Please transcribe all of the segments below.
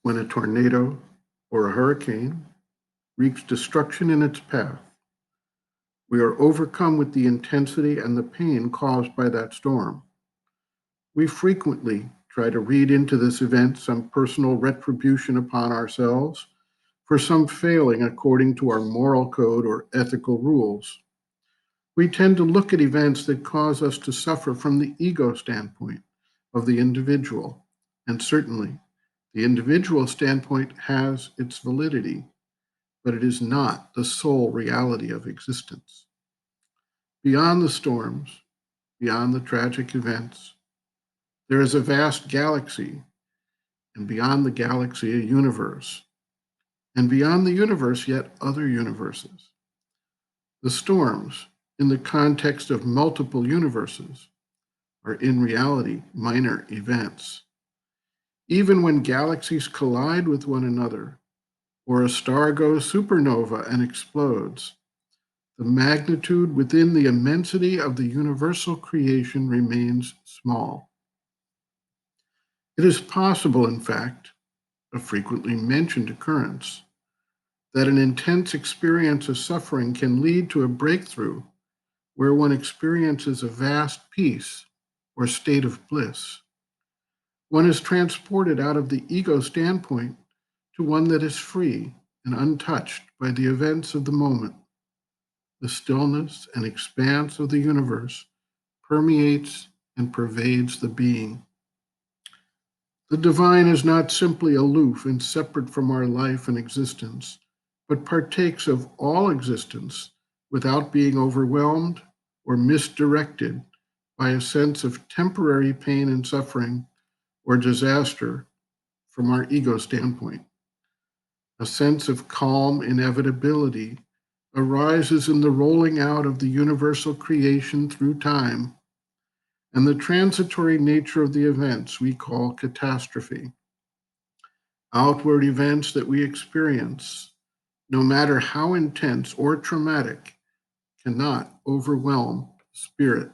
When a tornado or a hurricane wreaks destruction in its path, we are overcome with the intensity and the pain caused by that storm. We frequently try to read into this event some personal retribution upon ourselves for some failing according to our moral code or ethical rules. We tend to look at events that cause us to suffer from the ego standpoint of the individual, and certainly the individual standpoint has its validity, but it is not the sole reality of existence. Beyond the storms, beyond the tragic events, there is a vast galaxy, and beyond the galaxy, a universe, and beyond the universe, yet other universes. The storms, in the context of multiple universes, are in reality minor events. Even when galaxies collide with one another, or a star goes supernova and explodes, the magnitude within the immensity of the universal creation remains small. It is possible, in fact, a frequently mentioned occurrence, that an intense experience of suffering can lead to a breakthrough where one experiences a vast peace or state of bliss. One is transported out of the ego standpoint to one that is free and untouched by the events of the moment. The stillness and expanse of the universe permeates and pervades the being. The divine is not simply aloof and separate from our life and existence, but partakes of all existence without being overwhelmed or misdirected by a sense of temporary pain and suffering or disaster from our ego standpoint. A sense of calm inevitability arises in the rolling out of the universal creation through time and the transitory nature of the events we call catastrophe. Outward events that we experience, no matter how intense or traumatic, cannot overwhelm spirit.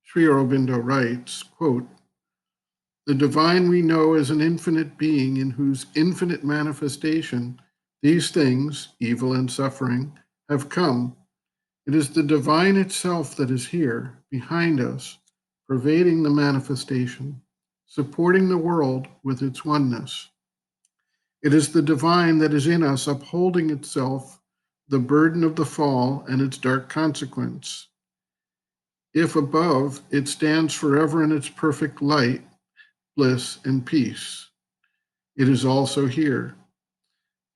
Sri Aurobindo writes, quote, "The divine we know is an infinite being in whose infinite manifestation these things, evil and suffering, have come. It is the divine itself that is here, behind us, pervading the manifestation, supporting the world with its oneness. It is the divine that is in us, upholding itself, the burden of the fall and its dark consequence. If above, it stands forever in its perfect light, bliss, and peace. It is also here.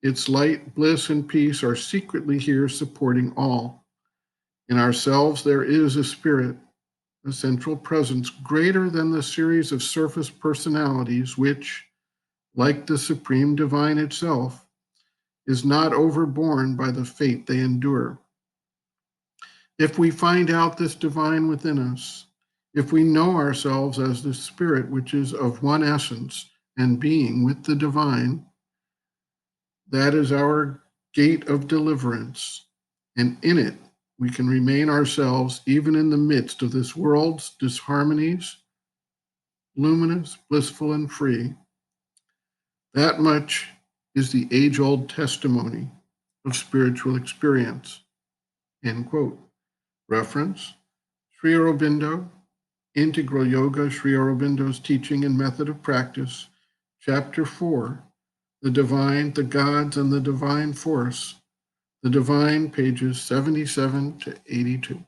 Its light, bliss, and peace are secretly here supporting all. In ourselves there is a spirit, a central presence greater than the series of surface personalities which, like the supreme divine itself, is not overborne by the fate they endure. If we find out this divine within us, if we know ourselves as the spirit which is of one essence and being with the divine, that is our gate of deliverance, and in it we can remain ourselves even in the midst of this world's disharmonies, luminous, blissful, and free. That much is the age-old testimony of spiritual experience." End quote. Reference, Sri Aurobindo, Integral Yoga, Sri Aurobindo's Teaching and Method of Practice, Chapter 4, The Divine, the Gods, and the Divine Force. The Divine, pages 77 to 82.